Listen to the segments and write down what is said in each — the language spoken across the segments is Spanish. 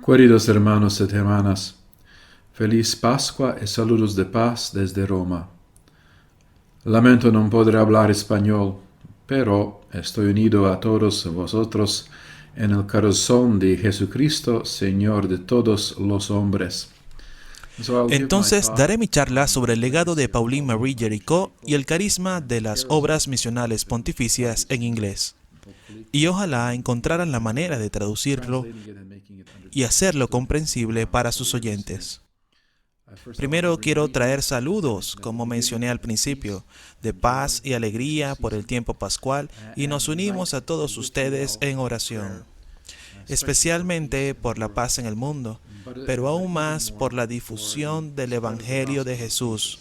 Queridos hermanos y hermanas, feliz Pascua y saludos de paz desde Roma. Lamento no poder hablar español, pero estoy unido a todos vosotros en el corazón de Jesucristo, Señor de todos los hombres. Entonces daré mi charla sobre el legado de Pauline Marie Jericho y el carisma de las obras misionales pontificias en inglés. Y ojalá encontraran la manera de traducirlo y hacerlo comprensible para sus oyentes. Primero quiero traer saludos, como mencioné al principio, de paz y alegría por el tiempo pascual, y nos unimos a todos ustedes en oración, especialmente por la paz en el mundo, pero aún más por la difusión del Evangelio de Jesús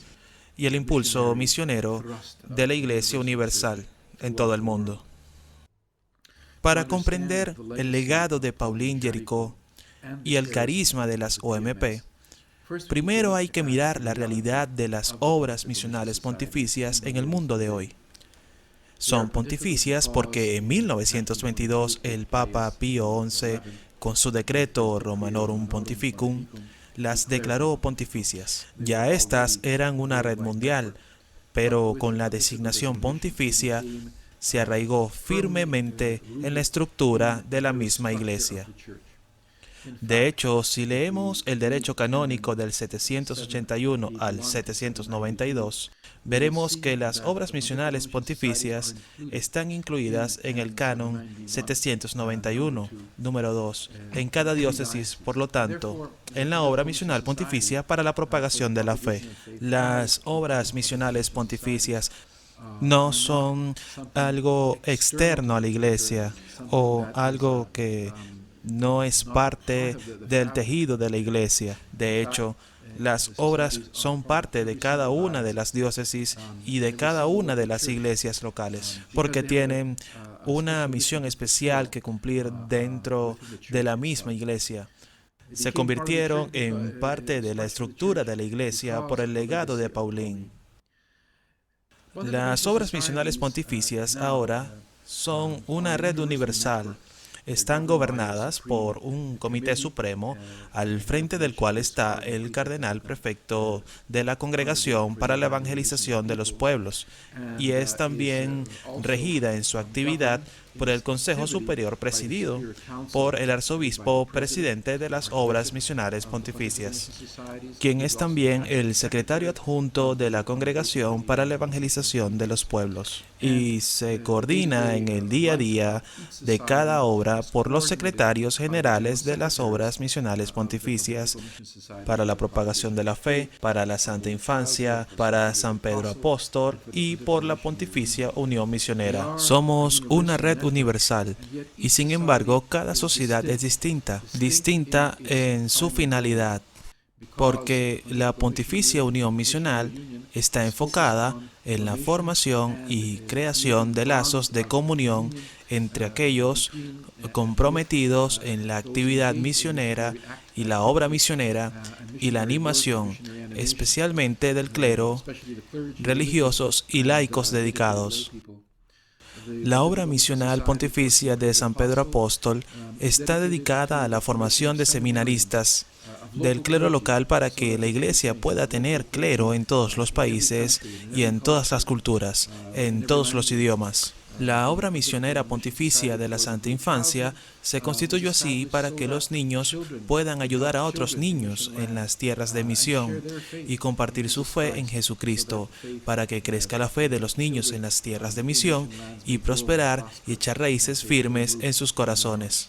y el impulso misionero de la Iglesia Universal en todo el mundo. Para comprender el legado de Pauline Jericho y el carisma de las OMP, primero hay que mirar la realidad de las obras misionales pontificias en el mundo de hoy. Son pontificias porque en 1922 el Papa Pío XI, con su decreto Romanorum Pontificum, las declaró pontificias. Ya estas eran una red mundial, pero con la designación pontificia se arraigó firmemente en la estructura de la misma Iglesia. De hecho, si leemos el derecho canónico del 781 al 792, veremos que las obras misionales pontificias están incluidas en el canon 791, número 2, en cada diócesis, por lo tanto, en la obra misional pontificia para la propagación de la fe. Las obras misionales pontificias no son algo externo a la Iglesia o algo que no es parte del tejido de la Iglesia. De hecho, las obras son parte de cada una de las diócesis y de cada una de las iglesias locales, porque tienen una misión especial que cumplir dentro de la misma iglesia. Se convirtieron en parte de la estructura de la iglesia por el legado de Pauline. Las obras misionales pontificias ahora son una red universal. Están gobernadas por un comité supremo al frente del cual está el cardenal prefecto de la Congregación para la Evangelización de los Pueblos, y es también regida en su actividad por el Consejo Superior presidido por el arzobispo presidente de las obras misionales pontificias, quien es también el secretario adjunto de la Congregación para la Evangelización de los Pueblos, y se coordina en el día a día de cada obra por los secretarios generales de las obras misionales pontificias para la propagación de la fe, para la Santa Infancia, para San Pedro Apóstol y por la Pontificia Unión Misionera. Somos una red universal y sin embargo cada sociedad es distinta en su finalidad, porque la Pontificia Unión Misional está enfocada en la formación y creación de lazos de comunión entre aquellos comprometidos en la actividad misionera y la obra misionera y la animación, especialmente del clero, religiosos y laicos dedicados. La obra misional pontificia de San Pedro Apóstol está dedicada a la formación de seminaristas del clero local para que la Iglesia pueda tener clero en todos los países y en todas las culturas, en todos los idiomas. La obra misionera pontificia de la Santa Infancia se constituyó así para que los niños puedan ayudar a otros niños en las tierras de misión y compartir su fe en Jesucristo, para que crezca la fe de los niños en las tierras de misión y prosperar y echar raíces firmes en sus corazones.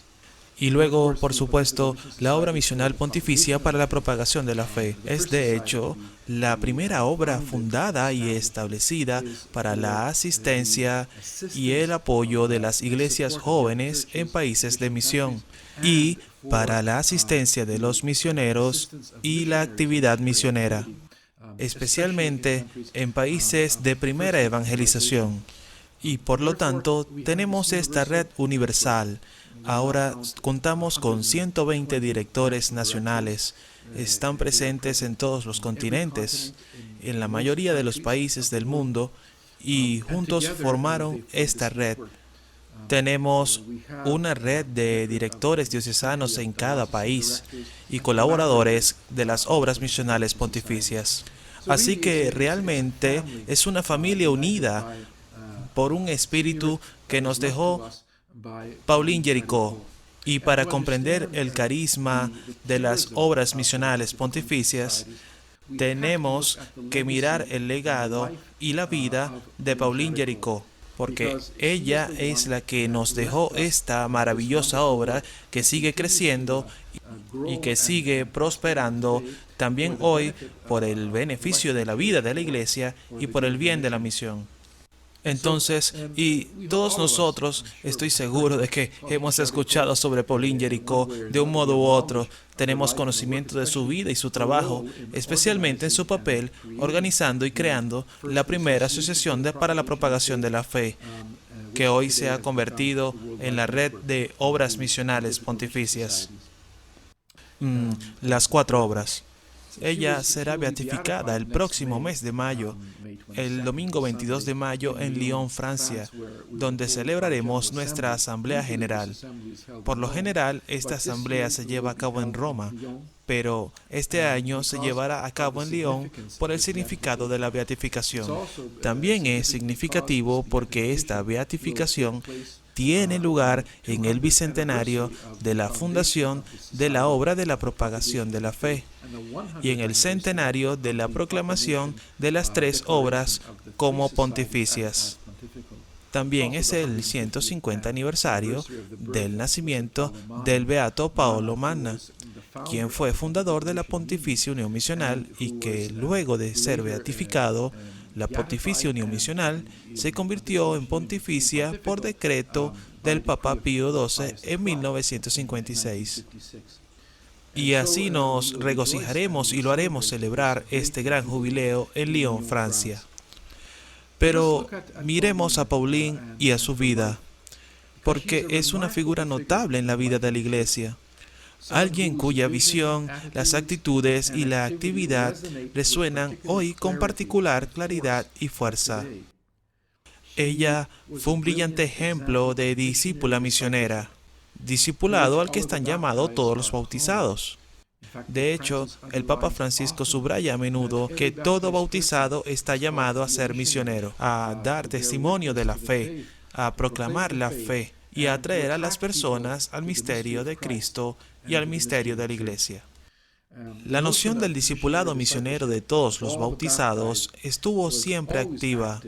Y luego, por supuesto, la obra misional pontificia para la propagación de la fe. Es, de hecho, la primera obra fundada y establecida para la asistencia y el apoyo de las iglesias jóvenes en países de misión y para la asistencia de los misioneros y la actividad misionera, especialmente en países de primera evangelización. Y por lo tanto, tenemos esta red universal. Ahora contamos con 120 directores nacionales. Están presentes en todos los continentes, en la mayoría de los países del mundo, y juntos formaron esta red Tenemos una red de directores diocesanos en cada país y colaboradores de las obras misionales pontificias. Así que realmente es una familia unida por un espíritu que nos dejó Pauline Jericó. Y para comprender el carisma de las obras misionales pontificias, tenemos que mirar el legado y la vida de Pauline Jericó, porque ella es la que nos dejó esta maravillosa obra que sigue creciendo y que sigue prosperando también hoy por el beneficio de la vida de la iglesia y por el bien de la misión. Entonces, y todos nosotros, estoy seguro de que hemos escuchado sobre Pauline Jericó de un modo u otro. Tenemos conocimiento de su vida y su trabajo, especialmente en su papel organizando y creando la primera asociación para la propagación de la fe, que hoy se ha convertido en la red de obras misionales pontificias. Las 4 obras. Ella será beatificada el próximo mes de mayo, el domingo 22 de mayo en Lyon, Francia, donde celebraremos nuestra Asamblea General. Por lo general, esta asamblea se lleva a cabo en Roma, pero este año se llevará a cabo en Lyon por el significado de la beatificación. También es significativo porque esta beatificación tiene lugar en el bicentenario de la fundación de la obra de la propagación de la fe y en el centenario de la proclamación de las 3 obras como pontificias. También es el 150 aniversario del nacimiento del beato Paolo Manna, quien fue fundador de la Pontificia Unión Misional y que luego de ser beatificado, la Pontificia Unión Misional se convirtió en pontificia por decreto del Papa Pío XII en 1956. Y así nos regocijaremos y lo haremos celebrar este gran jubileo en Lyon, Francia. Pero miremos a Pauline y a su vida, porque es una figura notable en la vida de la Iglesia. Alguien cuya visión, las actitudes y la actividad resuenan hoy con particular claridad y fuerza. Ella fue un brillante ejemplo de discípula misionera, discipulado al que están llamados todos los bautizados. De hecho, el Papa Francisco subraya a menudo que todo bautizado está llamado a ser misionero, a dar testimonio de la fe, a proclamar la fe y a atraer a las personas al misterio de Cristo y al misterio de la Iglesia. La noción del discipulado misionero de todos los bautizados estuvo siempre activa,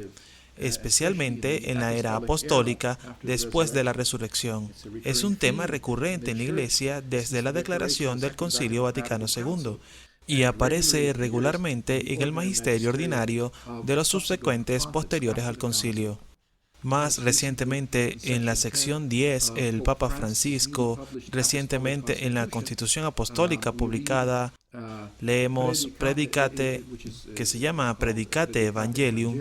especialmente en la era apostólica después de la resurrección. Es un tema recurrente en la Iglesia desde la declaración del Concilio Vaticano II y aparece regularmente en el magisterio ordinario de los subsecuentes posteriores al concilio. Más recientemente, en la sección 10, el Papa Francisco, recientemente en la Constitución Apostólica publicada, leemos Predicate, que se llama Predicate Evangelium,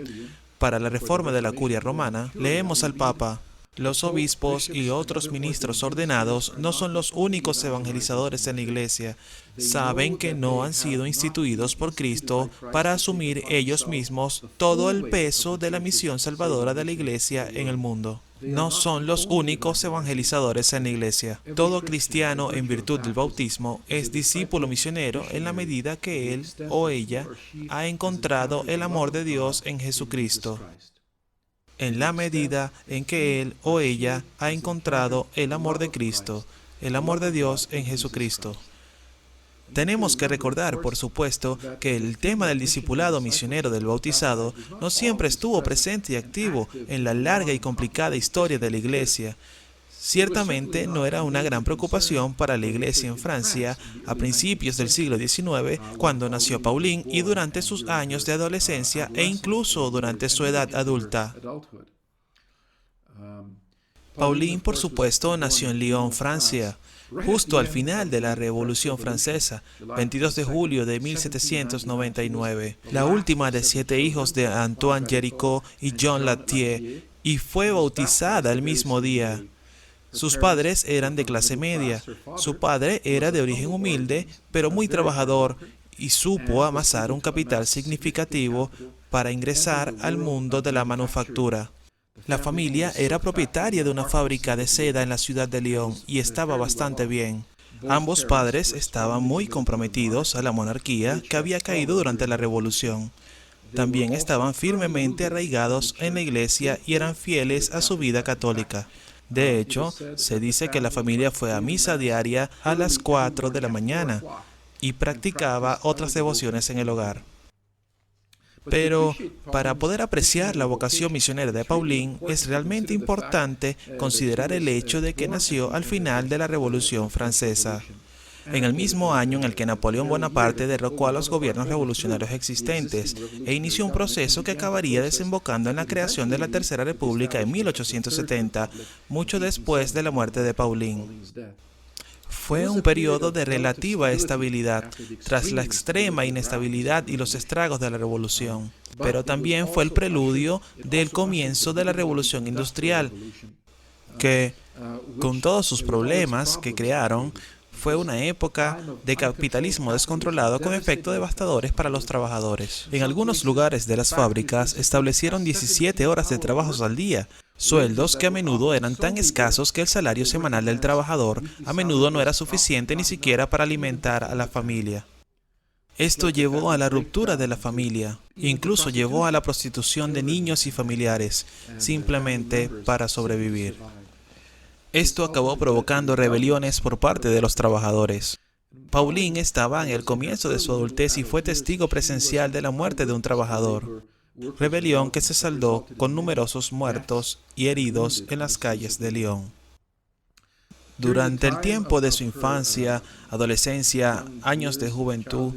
para la reforma de la Curia Romana. Leemos al Papa: los obispos y otros ministros ordenados no son los únicos evangelizadores en la Iglesia. Saben que no han sido instituidos por Cristo para asumir ellos mismos todo el peso de la misión salvadora de la Iglesia en el mundo. No son los únicos evangelizadores en la Iglesia. Todo cristiano en virtud del bautismo es discípulo misionero en la medida que él o ella ha encontrado el amor de Dios en Jesucristo. En la medida en que él o ella ha encontrado el amor de Cristo, el amor de Dios en Jesucristo. Tenemos que recordar, por supuesto, que el tema del discipulado misionero del bautizado no siempre estuvo presente y activo en la larga y complicada historia de la Iglesia. Ciertamente no era una gran preocupación para la Iglesia en Francia a principios del siglo XIX, cuando nació Pauline, y durante sus años de adolescencia e incluso durante su edad adulta. Pauline, por supuesto, nació en Lyon, Francia, justo al final de la Revolución Francesa, 22 de julio de 1799, la última de 7 hijos de Antoine Jericó y John Latier, y fue bautizada el mismo día. Sus padres eran de clase media. Su padre era de origen humilde, pero muy trabajador, y supo amasar un capital significativo para ingresar al mundo de la manufactura. La familia era propietaria de una fábrica de seda en la ciudad de Lyon y estaba bastante bien. Ambos padres estaban muy comprometidos a la monarquía que había caído durante la Revolución. También estaban firmemente arraigados en la iglesia y eran fieles a su vida católica. De hecho, se dice que la familia fue a misa diaria a las 4 de la mañana y practicaba otras devociones en el hogar. Pero para poder apreciar la vocación misionera de Pauline es realmente importante considerar el hecho de que nació al final de la Revolución Francesa, en el mismo año en el que Napoleón Bonaparte derrocó a los gobiernos revolucionarios existentes e inició un proceso que acabaría desembocando en la creación de la Tercera República en 1870, mucho después de la muerte de Pauline. Fue un periodo de relativa estabilidad tras la extrema inestabilidad y los estragos de la revolución, pero también fue el preludio del comienzo de la revolución industrial, que, con todos sus problemas que crearon, fue una época de capitalismo descontrolado con efectos devastadores para los trabajadores. En algunos lugares de las fábricas establecieron 17 horas de trabajo al día, sueldos que a menudo eran tan escasos que el salario semanal del trabajador a menudo no era suficiente ni siquiera para alimentar a la familia. Esto llevó a la ruptura de la familia, incluso llevó a la prostitución de niños y familiares, simplemente para sobrevivir. Esto acabó provocando rebeliones por parte de los trabajadores. Pauline estaba en el comienzo de su adultez y fue testigo presencial de la muerte de un trabajador, rebelión que se saldó con numerosos muertos y heridos en las calles de Lyon. Durante el tiempo de su infancia, adolescencia, años de juventud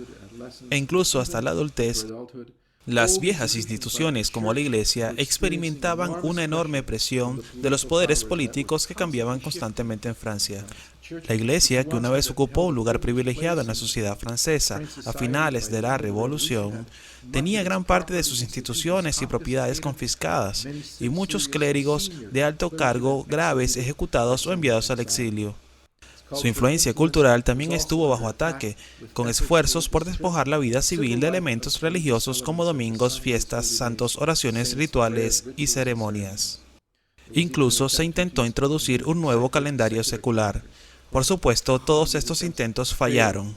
e incluso hasta la adultez, las viejas instituciones como la Iglesia experimentaban una enorme presión de los poderes políticos que cambiaban constantemente en Francia. La Iglesia, que una vez ocupó un lugar privilegiado en la sociedad francesa a finales de la Revolución, tenía gran parte de sus instituciones y propiedades confiscadas y muchos clérigos de alto cargo graves ejecutados o enviados al exilio. Su influencia cultural también estuvo bajo ataque, con esfuerzos por despojar la vida civil de elementos religiosos como domingos, fiestas, santos, oraciones, rituales y ceremonias. Incluso se intentó introducir un nuevo calendario secular. Por supuesto, todos estos intentos fallaron.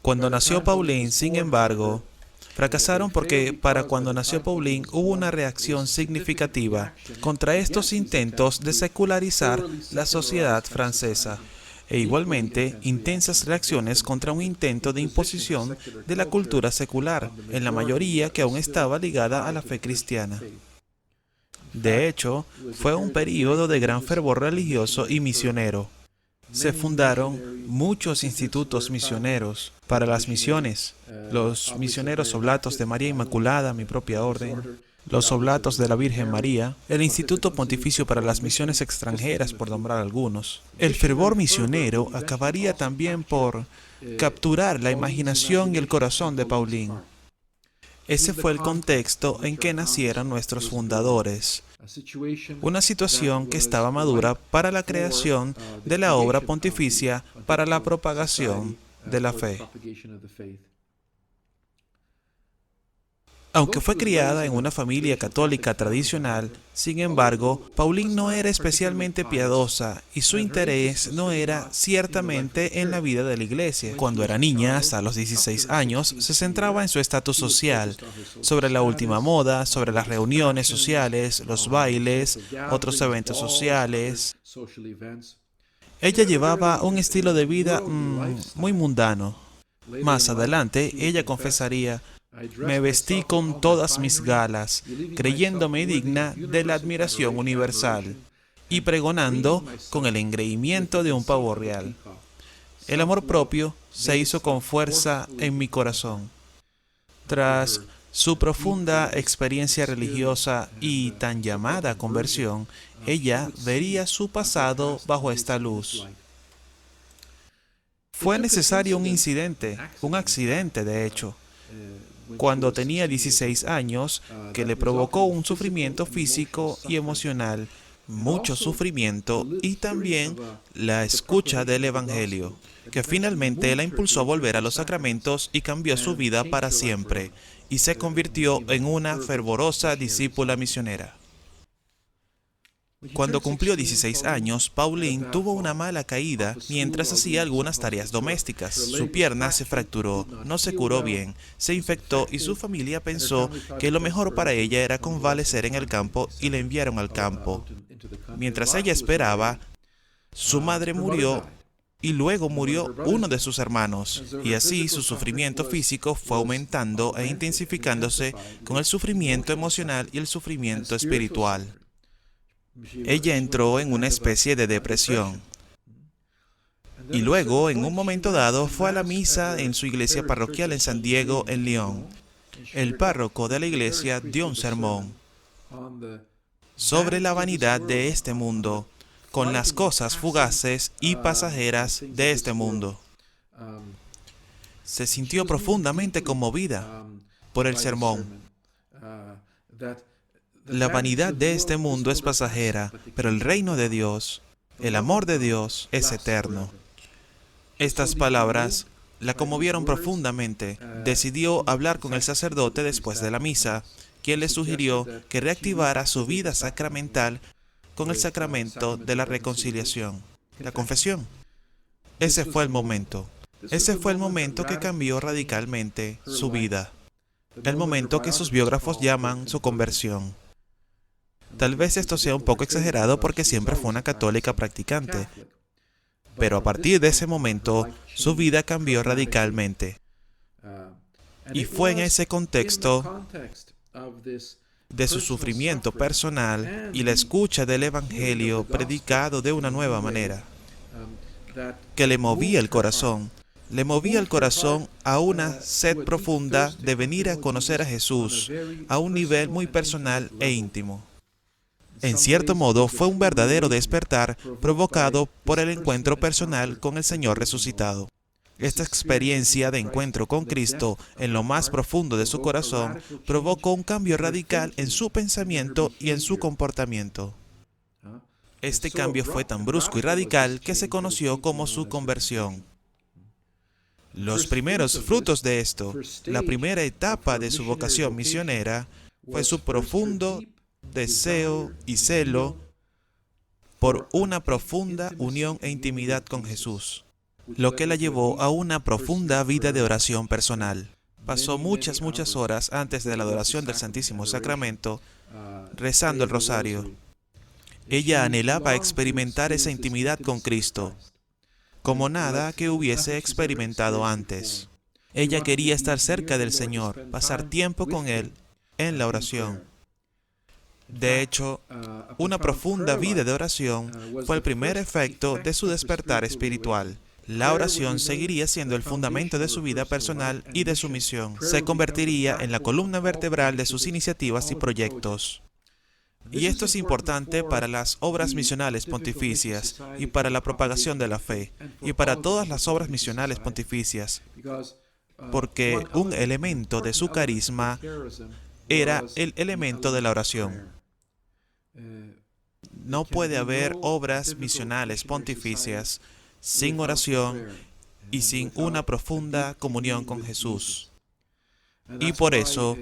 Cuando nació Pauline, sin embargo, fracasaron porque para cuando nació Pauline hubo una reacción significativa contra estos intentos de secularizar la sociedad francesa e igualmente intensas reacciones contra un intento de imposición de la cultura secular, en la mayoría que aún estaba ligada a la fe cristiana. De hecho, fue un período de gran fervor religioso y misionero. Se fundaron muchos institutos misioneros para las misiones, los misioneros oblatos de María Inmaculada, mi propia orden, los oblatos de la Virgen María, el Instituto Pontificio para las Misiones Extranjeras, por nombrar algunos. El fervor misionero acabaría también por capturar la imaginación y el corazón de Pauline. Ese fue el contexto en que nacieron nuestros fundadores. Una situación que estaba madura para la creación de la obra pontificia para la propagación de la fe. Aunque fue criada en una familia católica tradicional, sin embargo, Pauline no era especialmente piadosa y su interés no era ciertamente en la vida de la iglesia. Cuando era niña, hasta los 16 años, se centraba en su estatus social, sobre la última moda, sobre las reuniones sociales, los bailes, otros eventos sociales. Ella llevaba un estilo de vida muy mundano. Más adelante, ella confesaría: me vestí con todas mis galas, creyéndome digna de la admiración universal y pregonando con el engreimiento de un pavo real. El amor propio se hizo con fuerza en mi corazón. Tras su profunda experiencia religiosa y tan llamada conversión, ella vería su pasado bajo esta luz. Fue necesario un accidente de hecho, cuando tenía 16 años, que le provocó un sufrimiento físico y emocional, mucho sufrimiento y también la escucha del Evangelio, que finalmente la impulsó a volver a los sacramentos y cambió su vida para siempre, y se convirtió en una fervorosa discípula misionera. Cuando cumplió 16 años, Pauline tuvo una mala caída mientras hacía algunas tareas domésticas. Su pierna se fracturó, no se curó bien, se infectó y su familia pensó que lo mejor para ella era convalecer en el campo y la enviaron al campo. Mientras ella esperaba, su madre murió y luego murió uno de sus hermanos, y así su sufrimiento físico fue aumentando e intensificándose con el sufrimiento emocional y el sufrimiento espiritual. Ella entró en una especie de depresión. Y luego, en un momento dado, fue a la misa en su iglesia parroquial en San Diego, en Lyon. El párroco de la iglesia dio un sermón sobre la vanidad de este mundo, con las cosas fugaces y pasajeras de este mundo. Se sintió profundamente conmovida por el sermón. La vanidad de este mundo es pasajera, pero el reino de Dios, el amor de Dios, es eterno. Estas palabras la conmovieron profundamente. Decidió hablar con el sacerdote después de la misa, quien le sugirió que reactivara su vida sacramental con el sacramento de la reconciliación, la confesión. Ese fue el momento. Ese fue el momento que cambió radicalmente su vida. El momento que sus biógrafos llaman su conversión. Tal vez esto sea un poco exagerado porque siempre fue una católica practicante. Pero a partir de ese momento, su vida cambió radicalmente. Y fue en ese contexto de su sufrimiento personal y la escucha del Evangelio predicado de una nueva manera, que le movía el corazón. Le movía el corazón a una sed profunda de venir a conocer a Jesús a un nivel muy personal e íntimo. En cierto modo, fue un verdadero despertar provocado por el encuentro personal con el Señor resucitado. Esta experiencia de encuentro con Cristo en lo más profundo de su corazón provocó un cambio radical en su pensamiento y en su comportamiento. Este cambio fue tan brusco y radical que se conoció como su conversión. Los primeros frutos de esto, la primera etapa de su vocación misionera, fue su profundo deseo y celo por una profunda unión e intimidad con Jesús, lo que la llevó a una profunda vida de oración personal. Pasó muchas horas antes de la adoración del Santísimo Sacramento rezando el rosario. Ella anhelaba experimentar esa intimidad con Cristo, como nada que hubiese experimentado antes. Ella quería estar cerca del Señor, pasar tiempo con Él en la oración. De hecho, una profunda vida de oración fue el primer efecto de su despertar espiritual. La oración seguiría siendo el fundamento de su vida personal y de su misión. Se convertiría en la columna vertebral de sus iniciativas y proyectos. Y esto es importante para las obras misionales pontificias y para la propagación de la fe y para todas las obras misionales pontificias, porque un elemento de su carisma era el elemento de la oración. No puede haber obras misionales pontificias sin oración y sin una profunda comunión con Jesús. Y por eso,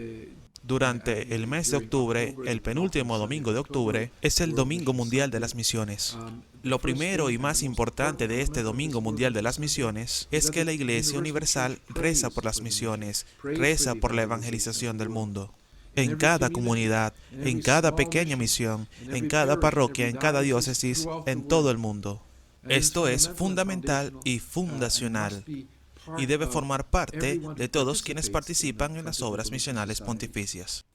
durante el mes de octubre, el penúltimo domingo de octubre, es el Domingo Mundial de las Misiones. Lo primero y más importante de este Domingo Mundial de las Misiones es que la Iglesia Universal reza por las misiones, reza por la evangelización del mundo. En cada comunidad, en cada pequeña misión, en cada parroquia, en cada diócesis, en todo el mundo. Esto es fundamental y fundacional, y debe formar parte de todos quienes participan en las obras misionales pontificias.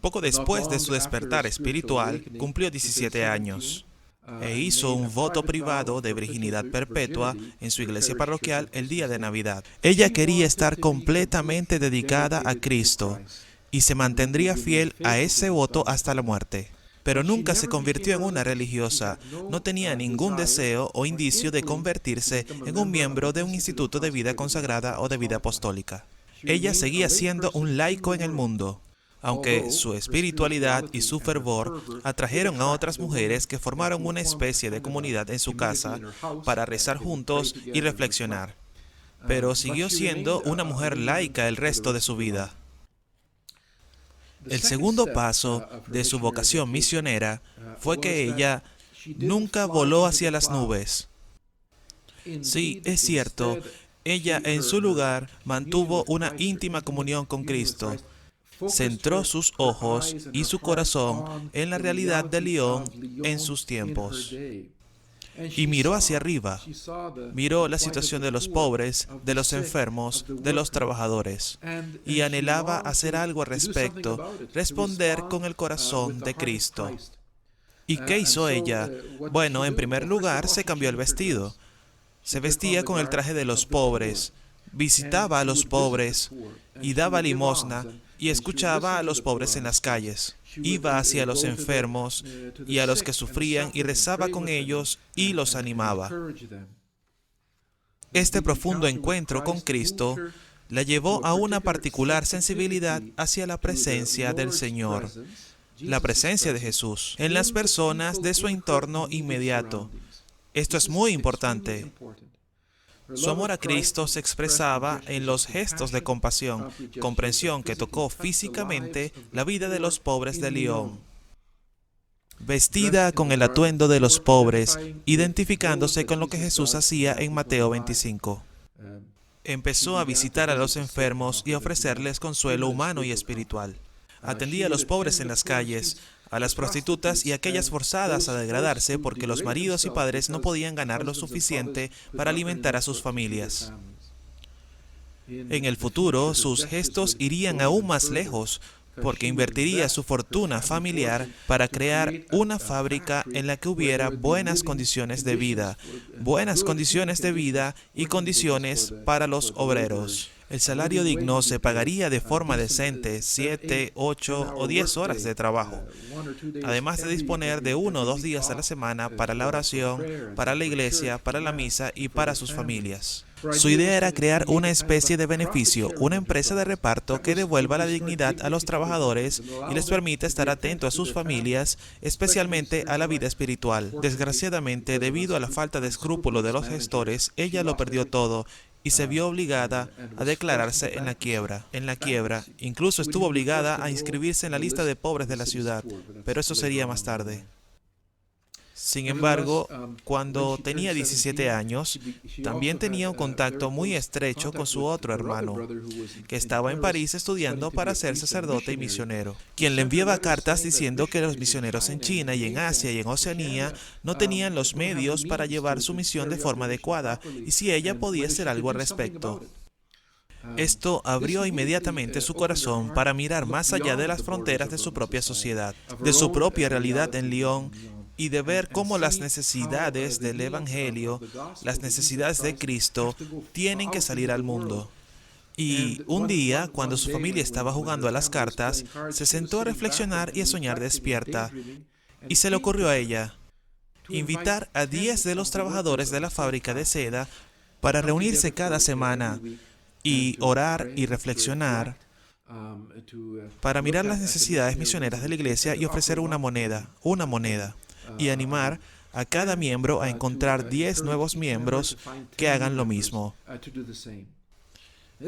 Poco después de su despertar espiritual, cumplió 17 años e hizo un voto privado de virginidad perpetua en su iglesia parroquial el día de Navidad. Ella quería estar completamente dedicada a Cristo y se mantendría fiel a ese voto hasta la muerte. Pero nunca se convirtió en una religiosa, no tenía ningún deseo o indicio de convertirse en un miembro de un instituto de vida consagrada o de vida apostólica. Ella seguía siendo un laico en el mundo, aunque su espiritualidad y su fervor atrajeron a otras mujeres que formaron una especie de comunidad en su casa para rezar juntos y reflexionar. Pero siguió siendo una mujer laica el resto de su vida. El segundo paso de su vocación misionera fue que ella nunca voló hacia las nubes. Sí, es cierto, ella en su lugar mantuvo una íntima comunión con Cristo. Centró sus ojos y su corazón en la realidad de Lyon en sus tiempos. Y miró hacia arriba. Miró la situación de los pobres, de los enfermos, de los trabajadores. Y anhelaba hacer algo al respecto, responder con el corazón de Cristo. ¿Y qué hizo ella? Bueno, en primer lugar, se cambió el vestido. Se vestía con el traje de los pobres, visitaba a los pobres y daba limosna y escuchaba a los pobres en las calles. Iba hacia los enfermos y a los que sufrían y rezaba con ellos y los animaba. Este profundo encuentro con Cristo la llevó a una particular sensibilidad hacia la presencia del Señor, la presencia de Jesús, en las personas de su entorno inmediato. Esto es muy importante. Su amor a Cristo se expresaba en los gestos de compasión, comprensión que tocó físicamente la vida de los pobres de Lyon. Vestida con el atuendo de los pobres, identificándose con lo que Jesús hacía en Mateo 25. Empezó a visitar a los enfermos y a ofrecerles consuelo humano y espiritual. Atendía a los pobres en las calles, a las prostitutas y a aquellas forzadas a degradarse porque los maridos y padres no podían ganar lo suficiente para alimentar a sus familias. En el futuro, sus gestos irían aún más lejos, porque invertiría su fortuna familiar para crear una fábrica en la que hubiera buenas condiciones de vida y condiciones para los obreros. El salario digno se pagaría de forma decente, 7, 8 o 10 horas de trabajo, además de disponer de 1 o 2 días a la semana para la oración, para la iglesia, para la misa y para sus familias. Su idea era crear una especie de beneficio, una empresa de reparto que devuelva la dignidad a los trabajadores y les permita estar atentos a sus familias, especialmente a la vida espiritual. Desgraciadamente, debido a la falta de escrúpulo de los gestores, ella lo perdió todo y se vio obligada a declararse en la quiebra. Incluso estuvo obligada a inscribirse en la lista de pobres de la ciudad, pero eso sería más tarde. Sin embargo, cuando tenía 17 años, también tenía un contacto muy estrecho con su otro hermano, que estaba en París estudiando para ser sacerdote y misionero, quien le enviaba cartas diciendo que los misioneros en China y en Asia y en Oceanía no tenían los medios para llevar su misión de forma adecuada y si ella podía hacer algo al respecto. Esto abrió inmediatamente su corazón para mirar más allá de las fronteras de su propia sociedad, de su propia realidad en Lyon, y de ver cómo las necesidades del Evangelio, las necesidades de Cristo, tienen que salir al mundo. Y un día, cuando su familia estaba jugando a las cartas, se sentó a reflexionar y a soñar despierta. Y se le ocurrió a ella invitar a 10 de los trabajadores de la fábrica de seda para reunirse cada semana y orar y reflexionar para mirar las necesidades misioneras de la iglesia y ofrecer una moneda, y animar a cada miembro a encontrar 10 nuevos miembros que hagan lo mismo.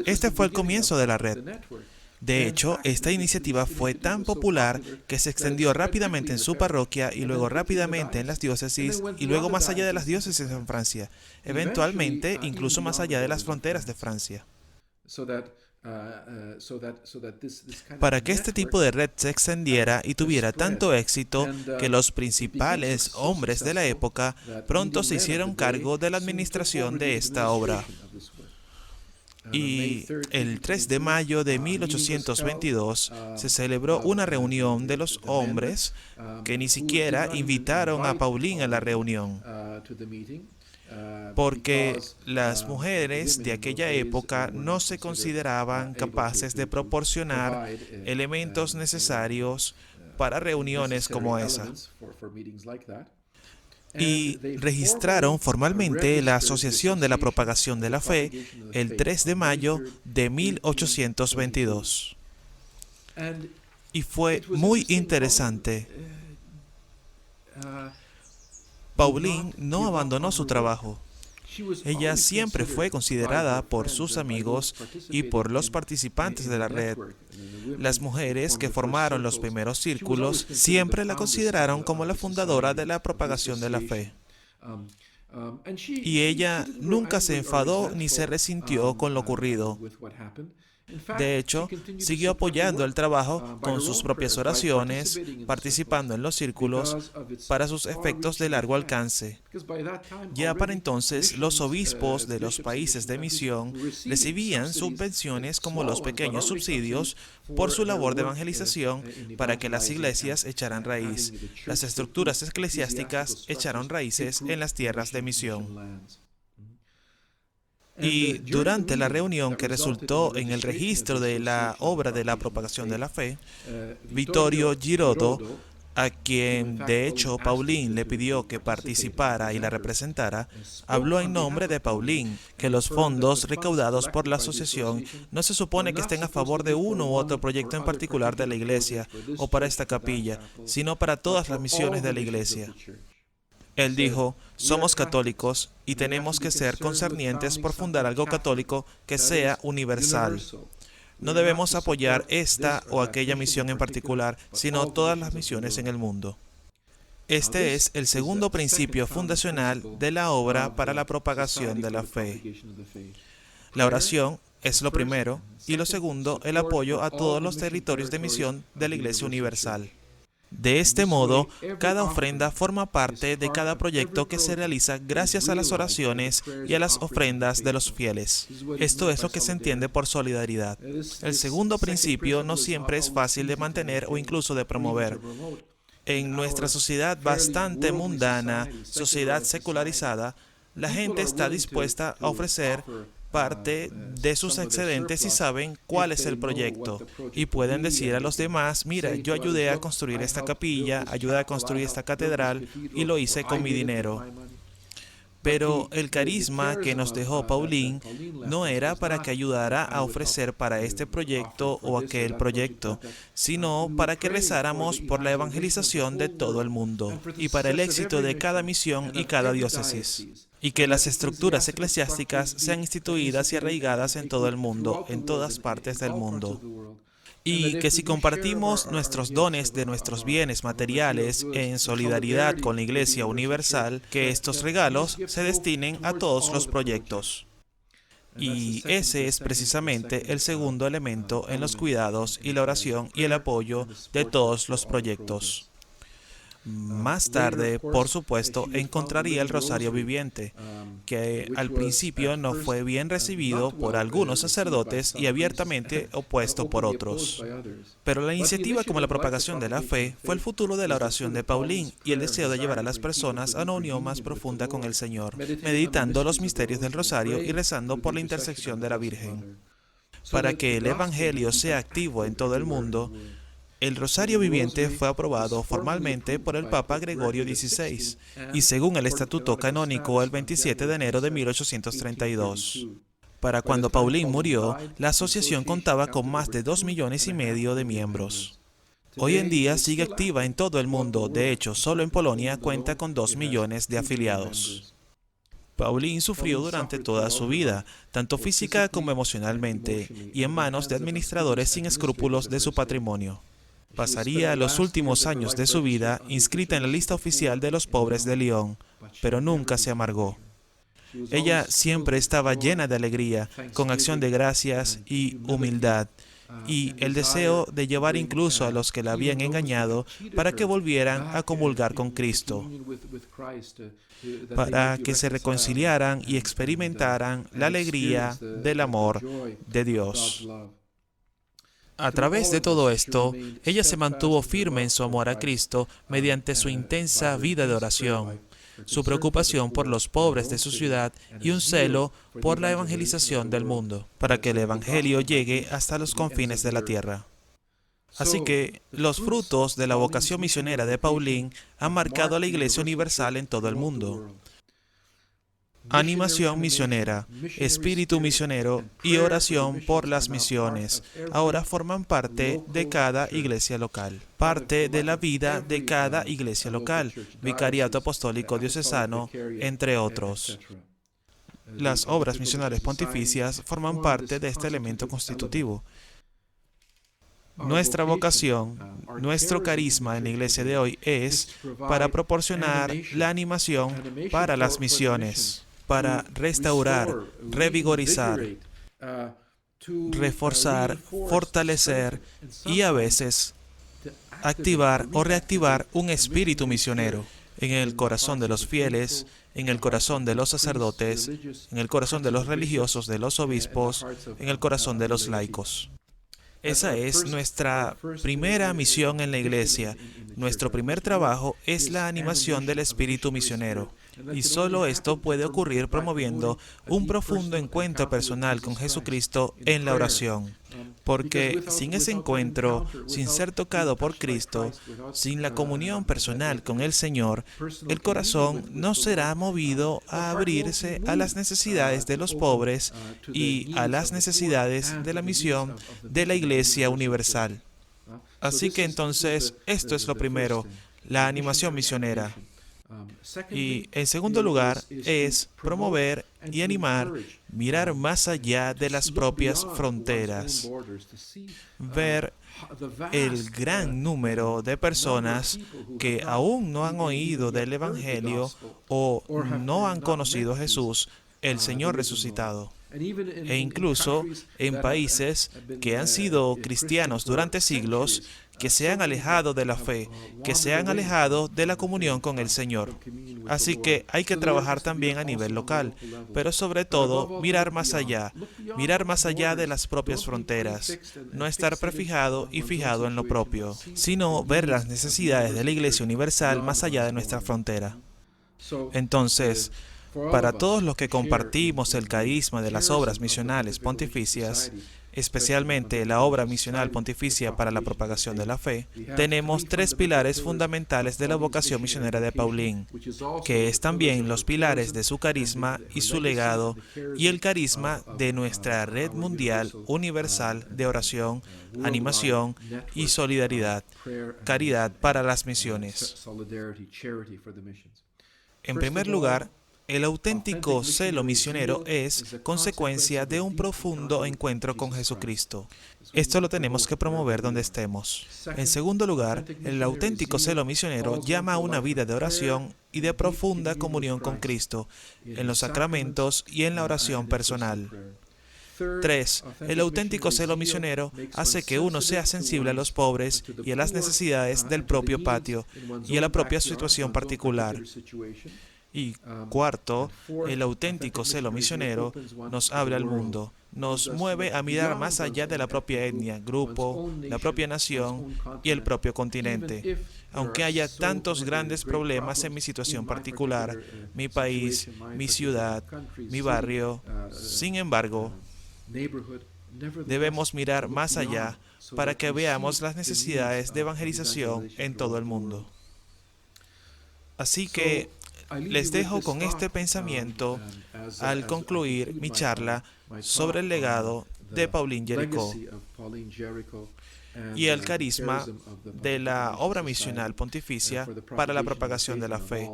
Este fue el comienzo de la red. De hecho, esta iniciativa fue tan popular que se extendió rápidamente en su parroquia y luego rápidamente en las diócesis y luego más allá de las diócesis en Francia, eventualmente incluso más allá de las fronteras de Francia. Para que este tipo de red se extendiera y tuviera tanto éxito que los principales hombres de la época pronto se hicieron cargo de la administración de esta obra. Y el 3 de mayo de 1822 se celebró una reunión de los hombres que ni siquiera invitaron a Pauline a la reunión, porque las mujeres de aquella época no se consideraban capaces de proporcionar elementos necesarios para reuniones como esa. Y registraron formalmente la Asociación de la Propagación de la Fe el 3 de mayo de 1822. Y fue muy interesante. Pauline no abandonó su trabajo. Ella siempre fue considerada por sus amigos y por los participantes de la red. Las mujeres que formaron los primeros círculos siempre la consideraron como la fundadora de la propagación de la fe. Y ella nunca se enfadó ni se resintió con lo ocurrido. De hecho, siguió apoyando el trabajo con sus propias oraciones, participando en los círculos para sus efectos de largo alcance. Ya para entonces, los obispos de los países de misión recibían subvenciones como los pequeños subsidios por su labor de evangelización para que las iglesias echaran raíz. Las estructuras eclesiásticas echaron raíces en las tierras de misión. Y durante la reunión que resultó en el registro de la obra de la propagación de la fe, Vittorio Girodo, a quien de hecho Pauline le pidió que participara y la representara, habló en nombre de Pauline que los fondos recaudados por la asociación no se supone que estén a favor de uno u otro proyecto en particular de la iglesia o para esta capilla, sino para todas las misiones de la iglesia. Él dijo, somos católicos y tenemos que ser concernientes por fundar algo católico que sea universal. No debemos apoyar esta o aquella misión en particular, sino todas las misiones en el mundo. Este es el segundo principio fundacional de la obra para la propagación de la fe. La oración es lo primero y lo segundo, el apoyo a todos los territorios de misión de la Iglesia Universal. De este modo, cada ofrenda forma parte de cada proyecto que se realiza gracias a las oraciones y a las ofrendas de los fieles. Esto es lo que se entiende por solidaridad. El segundo principio no siempre es fácil de mantener o incluso de promover. En nuestra sociedad bastante mundana, sociedad secularizada, la gente está dispuesta a ofrecer parte de sus excedentes y saben cuál es el proyecto y pueden decir a los demás, mira, yo ayudé a construir esta capilla, ayudé a construir esta catedral y lo hice con mi dinero. Pero el carisma que nos dejó Pauline no era para que ayudara a ofrecer para este proyecto o aquel proyecto, sino para que rezáramos por la evangelización de todo el mundo y para el éxito de cada misión y cada diócesis, y que las estructuras eclesiásticas sean instituidas y arraigadas en todo el mundo, en todas partes del mundo. Y que si compartimos nuestros dones de nuestros bienes materiales en solidaridad con la Iglesia Universal, que estos regalos se destinen a todos los proyectos. Y ese es precisamente el segundo elemento en los cuidados y la oración y el apoyo de todos los proyectos. Más tarde, por supuesto, encontraría el rosario viviente, que al principio no fue bien recibido por algunos sacerdotes y abiertamente opuesto por otros. Pero la iniciativa como la propagación de la fe fue el futuro de la oración de Pauline y el deseo de llevar a las personas a una unión más profunda con el Señor, meditando los misterios del rosario y rezando por la intersección de la Virgen. Para que el Evangelio sea activo en todo el mundo, el rosario viviente fue aprobado formalmente por el Papa Gregorio XVI y según el Estatuto Canónico el 27 de enero de 1832. Para cuando Pauline murió, la asociación contaba con más de 2,5 millones de miembros. Hoy en día sigue activa en todo el mundo, de hecho, solo en Polonia cuenta con 2 millones de afiliados. Pauline sufrió durante toda su vida, tanto física como emocionalmente, y en manos de administradores sin escrúpulos de su patrimonio. Pasaría los últimos años de su vida inscrita en la lista oficial de los pobres de Lyon, pero nunca se amargó. Ella siempre estaba llena de alegría, con acción de gracias y humildad, y el deseo de llevar incluso a los que la habían engañado para que volvieran a comulgar con Cristo, para que se reconciliaran y experimentaran la alegría del amor de Dios. A través de todo esto, ella se mantuvo firme en su amor a Cristo mediante su intensa vida de oración, su preocupación por los pobres de su ciudad y un celo por la evangelización del mundo, para que el Evangelio llegue hasta los confines de la tierra. Así que los frutos de la vocación misionera de Pauline han marcado a la Iglesia Universal en todo el mundo. Animación misionera, espíritu misionero y oración por las misiones ahora forman parte de cada iglesia local, parte de la vida de cada iglesia local, vicariato apostólico diocesano, entre otros. Las obras misionales pontificias forman parte de este elemento constitutivo. Nuestra vocación, nuestro carisma en la iglesia de hoy es para proporcionar la animación para las misiones, para restaurar, revigorizar, reforzar, fortalecer y a veces activar o reactivar un espíritu misionero en el corazón de los fieles, en el corazón de los sacerdotes, en el corazón de los religiosos, de los obispos, en el corazón de los laicos. Esa es nuestra primera misión en la iglesia. Nuestro primer trabajo es la animación del espíritu misionero. Y solo esto puede ocurrir promoviendo un profundo encuentro personal con Jesucristo en la oración. Porque sin ese encuentro, sin ser tocado por Cristo, sin la comunión personal con el Señor, el corazón no será movido a abrirse a las necesidades de los pobres y a las necesidades de la misión de la Iglesia universal. Así que entonces, esto es lo primero, la animación misionera. Y en segundo lugar es promover y animar, mirar más allá de las propias fronteras, ver el gran número de personas que aún no han oído del Evangelio o no han conocido a Jesús, el Señor resucitado. E incluso en países que han sido cristianos durante siglos, que se han alejado de la fe, que se han alejado de la comunión con el Señor. Así que hay que trabajar también a nivel local, pero sobre todo mirar más allá de las propias fronteras, no estar prefijado y fijado en lo propio, sino ver las necesidades de la Iglesia universal más allá de nuestra frontera. Entonces, para todos los que compartimos el carisma de las obras misionales pontificias, especialmente la obra misional pontificia para la propagación de la fe, tenemos tres pilares fundamentales de la vocación misionera de Pauline, que es también los pilares de su carisma y su legado, y el carisma de nuestra red mundial universal de oración, animación y solidaridad, caridad para las misiones. En primer lugar, el auténtico celo misionero es consecuencia de un profundo encuentro con Jesucristo. Esto lo tenemos que promover donde estemos. En segundo lugar, el auténtico celo misionero llama a una vida de oración y de profunda comunión con Cristo, en los sacramentos y en la oración personal. 3. El auténtico celo misionero hace que uno sea sensible a los pobres y a las necesidades del propio patio y a la propia situación particular. Y cuarto, el auténtico celo misionero nos abre al mundo, nos mueve a mirar más allá de la propia etnia, grupo, la propia nación y el propio continente. Aunque haya tantos grandes problemas en mi situación particular, mi país, mi ciudad, mi barrio, sin embargo, debemos mirar más allá para que veamos las necesidades de evangelización en todo el mundo. Así que les dejo con este pensamiento al concluir mi charla sobre el legado de Pauline Jaricot y el carisma de la obra misional pontificia para la propagación de la fe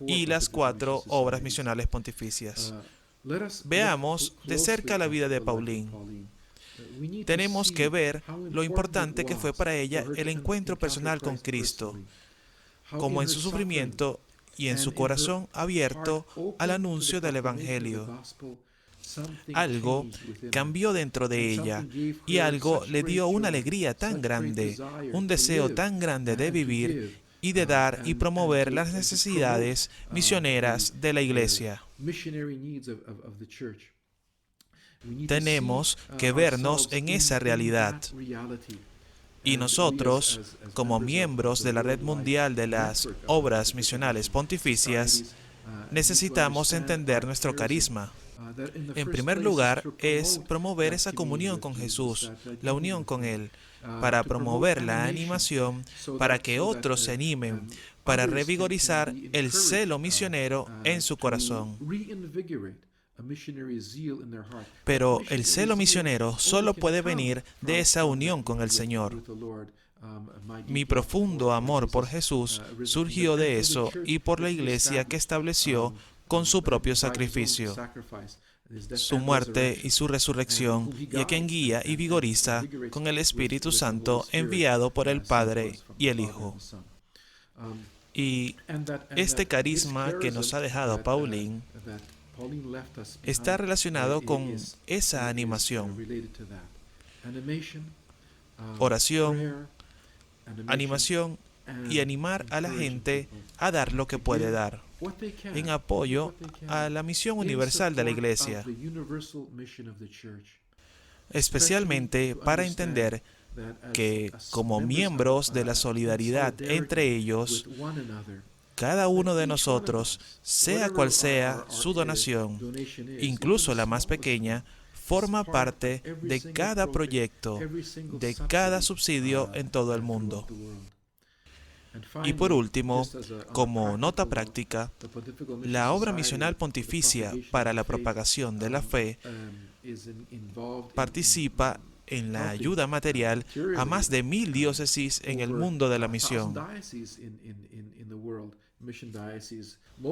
y las 4 obras misionales pontificias. Veamos de cerca la vida de Pauline. Tenemos que ver lo importante que fue para ella el encuentro personal con Cristo, como en su sufrimiento y en su corazón abierto al anuncio del Evangelio. Algo cambió dentro de ella y algo le dio una alegría tan grande, un deseo tan grande de vivir y de dar y promover las necesidades misioneras de la Iglesia. Tenemos que vernos en esa realidad. Y nosotros, como miembros de la Red Mundial de las Obras Misionales Pontificias, necesitamos entender nuestro carisma. En primer lugar, es promover esa comunión con Jesús, la unión con Él, para promover la animación, para que otros se animen, para revigorizar el celo misionero en su corazón. Pero el celo misionero solo puede venir de esa unión con el Señor. Mi profundo amor por Jesús surgió de eso y por la iglesia que estableció con su propio sacrificio, su muerte y su resurrección, y a quien guía y vigoriza con el Espíritu Santo enviado por el Padre y el Hijo. Y este carisma que nos ha dejado Pauline está relacionado con esa animación, oración, animación y animar a la gente a dar lo que puede dar en apoyo a la misión universal de la Iglesia, especialmente para entender que como miembros de la solidaridad entre ellos, cada uno de nosotros, sea cual sea su donación, incluso la más pequeña, forma parte de cada proyecto, de cada subsidio en todo el mundo. Y por último, como nota práctica, la obra misional pontificia para la propagación de la fe participa en la ayuda material a más de 1000 diócesis en el mundo de la misión.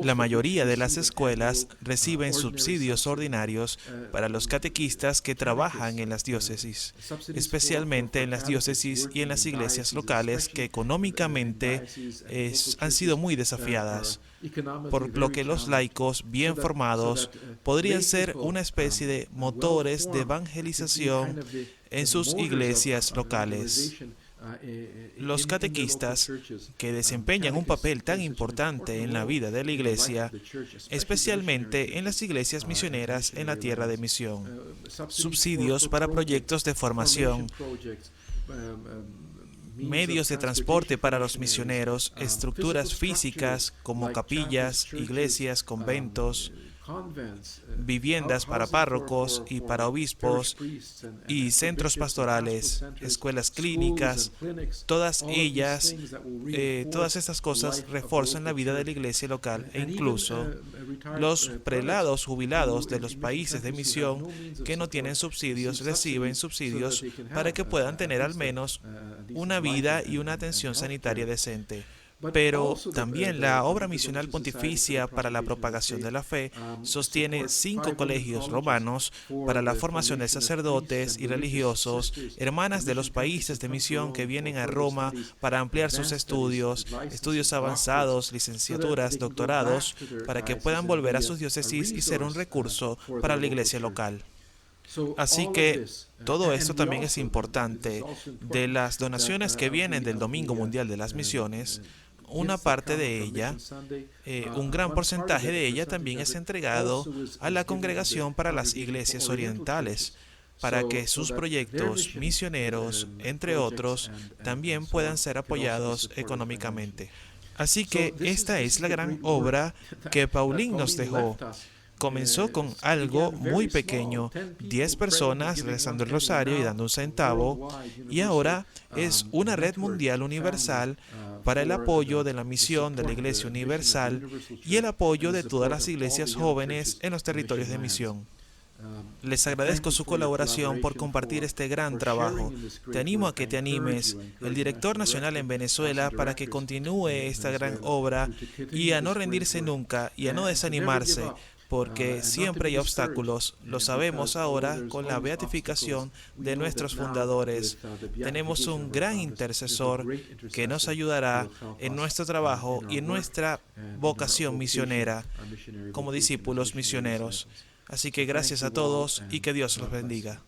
La mayoría de las escuelas reciben subsidios ordinarios para los catequistas que trabajan en las diócesis, especialmente en las diócesis y en las iglesias locales que económicamente han sido muy desafiadas, por lo que los laicos bien formados podrían ser una especie de motores de evangelización en sus iglesias locales. Los catequistas, que desempeñan un papel tan importante en la vida de la Iglesia, especialmente en las iglesias misioneras en la tierra de misión, subsidios para proyectos de formación, medios de transporte para los misioneros, estructuras físicas como capillas, iglesias, conventos, viviendas para párrocos y para obispos y centros pastorales, escuelas clínicas, todas estas cosas refuerzan la vida de la iglesia local e incluso los prelados jubilados de los países de misión que no tienen subsidios reciben subsidios para que puedan tener al menos una vida y una atención sanitaria decente. Pero también la obra misional pontificia para la propagación de la fe sostiene 5 colegios romanos para la formación de sacerdotes y religiosos, hermanas de los países de misión que vienen a Roma para ampliar sus estudios, estudios avanzados, licenciaturas, doctorados, para que puedan volver a sus diócesis y ser un recurso para la iglesia local. Así que todo esto también es importante. De las donaciones que vienen del Domingo Mundial de las Misiones, una parte de ella, un gran porcentaje de ella también es entregado a la Congregación para las Iglesias Orientales, para que sus proyectos misioneros, entre otros, también puedan ser apoyados económicamente. Así que esta es la gran obra que Pauline nos dejó. Comenzó con algo muy pequeño, 10 personas rezando el rosario y dando un centavo, y ahora es una red mundial universal para el apoyo de la misión de la Iglesia Universal y el apoyo de todas las iglesias jóvenes en los territorios de misión. Les agradezco su colaboración por compartir este gran trabajo. Te animo a que te animes, el director nacional en Venezuela, para que continúe esta gran obra y a no rendirse nunca y a no desanimarse, porque siempre hay obstáculos. Lo sabemos ahora con la beatificación de nuestros fundadores. Tenemos un gran intercesor que nos ayudará en nuestro trabajo y en nuestra vocación misionera como discípulos misioneros. Así que gracias a todos y que Dios los bendiga.